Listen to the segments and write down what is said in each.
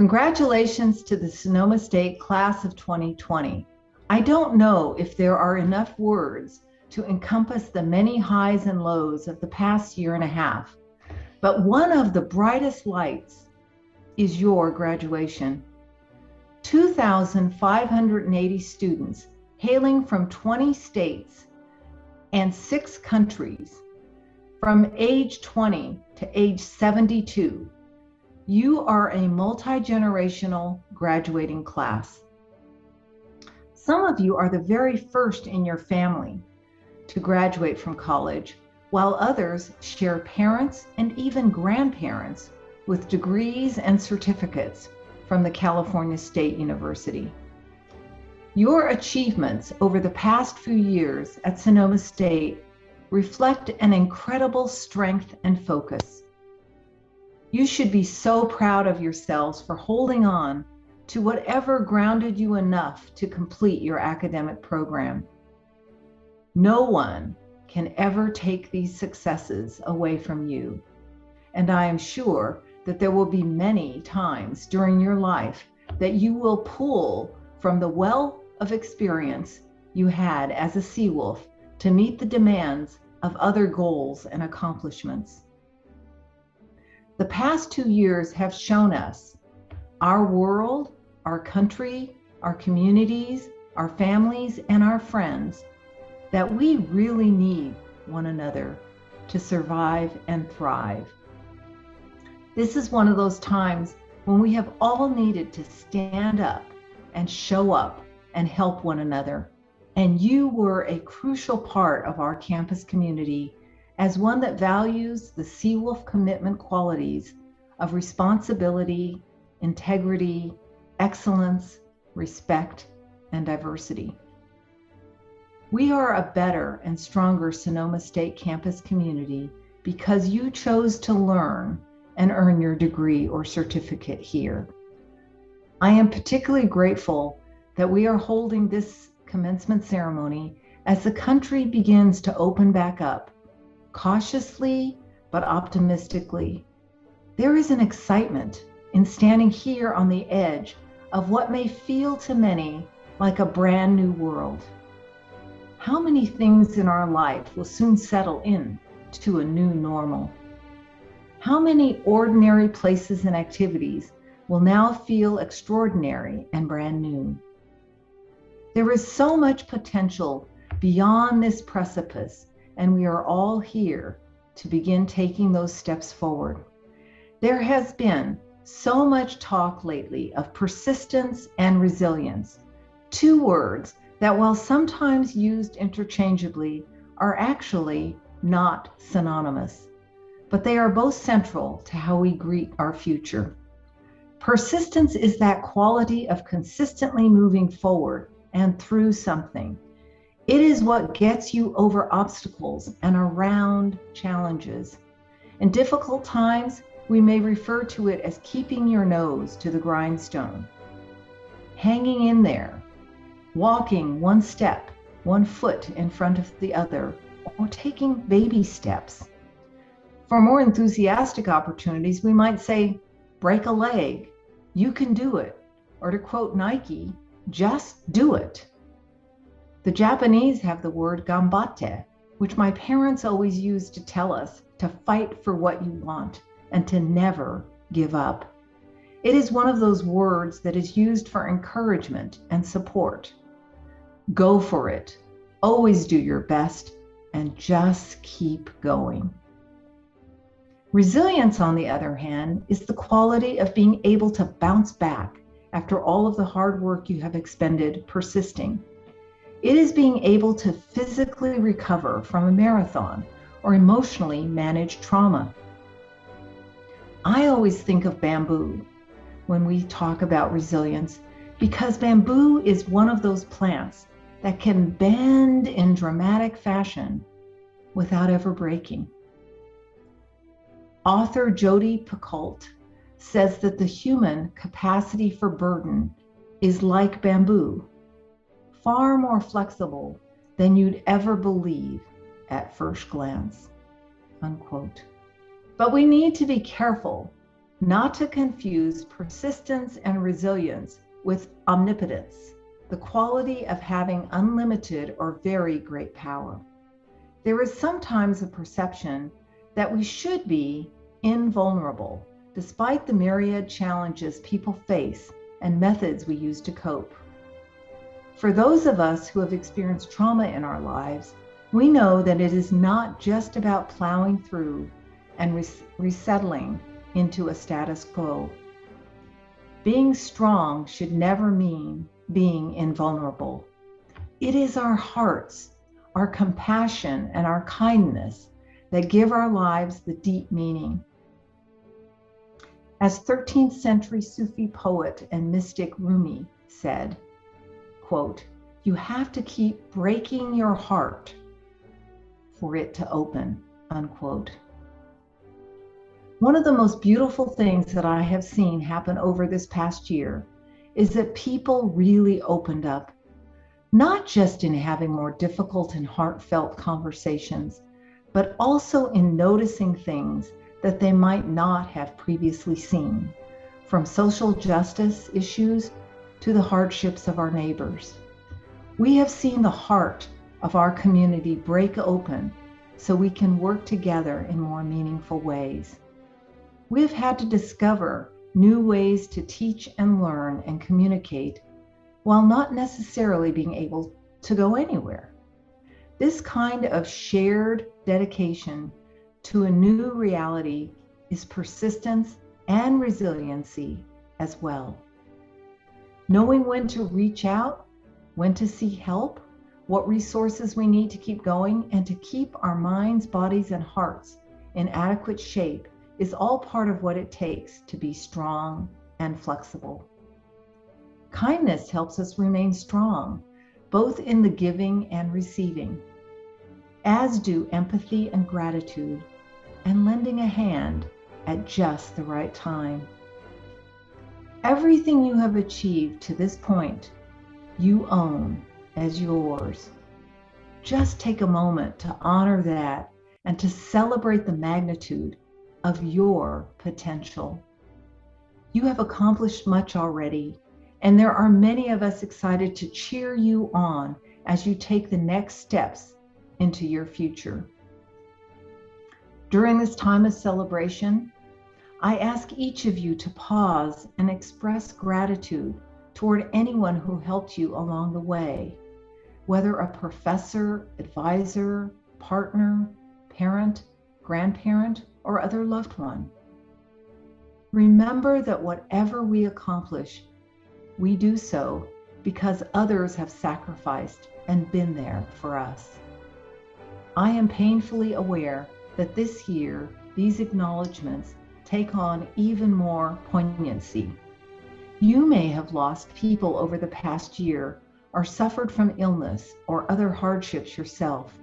Congratulations to the Sonoma State class of 2020. I don't know if there are enough words to encompass the many highs and lows of the past year and a half, but one of the brightest lights is your graduation. 2,580 students hailing from 20 states and 6 countries, from age 20 to age 72. You are a multi-generational graduating class. Some of you are the very first in your family to graduate from college, while others share parents and even grandparents with degrees and certificates from the California State University. Your achievements over the past few years at Sonoma State reflect an incredible strength and focus. You should be so proud of yourselves for holding on to whatever grounded you enough to complete your academic program. No one can ever take these successes away from you, and I am sure that there will be many times during your life that you will pull from the wealth of experience you had as a seawolf to meet the demands of other goals and accomplishments. The past 2 years have shown us, our world, our country, our communities, our families, and our friends, that we really need one another to survive and thrive. This is one of those times when we have all needed to stand up and show up and help one another. And you were a crucial part of our campus community as one that values the seawolf commitment qualities of responsibility, integrity, excellence, respect, and diversity. We are a better and stronger Sonoma State campus community because you chose to learn and earn your degree or certificate here. I am particularly grateful that we are holding this commencement ceremony as the country begins to open back up, cautiously but optimistically. There is an excitement in standing here on the edge of what may feel to many like a brand new world. How many things in our life will soon settle in to a new normal? How many ordinary places and activities will now feel extraordinary and brand new? There is so much potential beyond this precipice, and we are all here to begin taking those steps forward. There has been so much talk lately of persistence and resilience, 2 words that, while sometimes used interchangeably, are actually not synonymous, but they are both central to how we greet our future. Persistence is that quality of consistently moving forward and through something. It is what gets you over obstacles and around challenges. In difficult times, we may refer to it as keeping your nose to the grindstone, hanging in there, walking one step, one foot in front of the other, or taking baby steps. For more enthusiastic opportunities, we might say, break a leg, you can do it. Or to quote Nike, just do it. The Japanese have the word gambate, which my parents always used to tell us to fight for what you want and to never give up. It is one of those words that is used for encouragement and support. Go for it, always do your best, and just keep going. Resilience, on the other hand, is the quality of being able to bounce back after all of the hard work you have expended persisting. It is being able to physically recover from a marathon or emotionally manage trauma. I always think of bamboo when we talk about resilience, because bamboo is one of those plants that can bend in dramatic fashion without ever breaking. Author Jodi Picoult says that the human capacity for burden is like bamboo, far more flexible than you'd ever believe at first glance, unquote. But we need to be careful not to confuse persistence and resilience with omnipotence, the quality of having unlimited or very great power. There is sometimes a perception that we should be invulnerable, despite the myriad challenges people face and methods we use to cope. For those of us who have experienced trauma in our lives, we know that it is not just about plowing through and resettling into a status quo. Being strong should never mean being invulnerable. It is our hearts, our compassion, and our kindness that give our lives the deep meaning. As 13th century Sufi poet and mystic Rumi said, quote, "You have to keep breaking your heart for it to open," unquote. One of the most beautiful things that I have seen happen over this past year is that people really opened up, not just in having more difficult and heartfelt conversations, but also in noticing things that they might not have previously seen, from social justice issues to the hardships of our neighbors. We have seen the heart of our community break open so we can work together in more meaningful ways. We have had to discover new ways to teach and learn and communicate while not necessarily being able to go anywhere. This kind of shared dedication to a new reality is persistence and resiliency as well. Knowing when to reach out, when to seek help, what resources we need to keep going, and to keep our minds, bodies, and hearts in adequate shape is all part of what it takes to be strong and flexible. Kindness helps us remain strong, both in the giving and receiving, as do empathy and gratitude, and lending a hand at just the right time. Everything you have achieved to this point, you own as yours. Just take a moment to honor that and to celebrate the magnitude of your potential. You have accomplished much already, and there are many of us excited to cheer you on as you take the next steps into your future. During this time of celebration, I ask each of you to pause and express gratitude toward anyone who helped you along the way, whether a professor, advisor, partner, parent, grandparent, or other loved one. Remember that whatever we accomplish, we do so because others have sacrificed and been there for us. I am painfully aware that this year, these acknowledgments take on even more poignancy. You may have lost people over the past year or suffered from illness or other hardships yourself.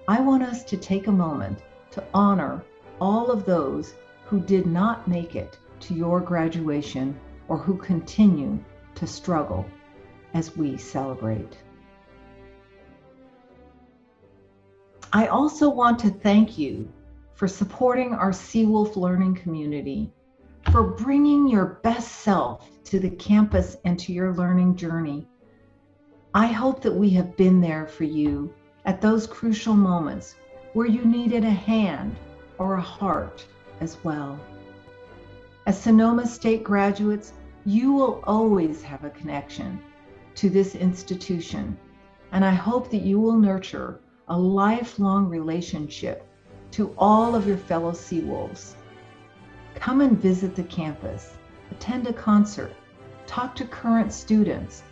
I want us to take a moment to honor all of those who did not make it to your graduation or who continue to struggle as we celebrate. I also want to thank you for supporting our Seawolf learning community, for bringing your best self to the campus and to your learning journey. I hope that we have been there for you at those crucial moments where you needed a hand or a heart as well. As Sonoma State graduates, you will always have a connection to this institution, and I hope that you will nurture a lifelong relationship to all of your fellow Seawolves. Come and visit the campus, attend a concert, talk to current students,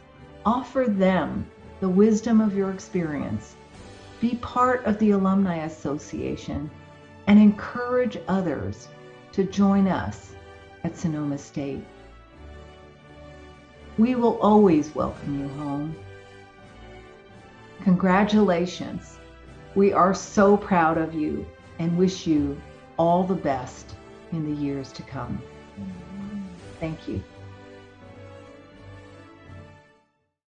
offer them the wisdom of your experience, be part of the Alumni Association, and encourage others to join us at Sonoma State. We will always welcome you home. Congratulations. We are so proud of you and wish you all the best in the years to come. Thank you.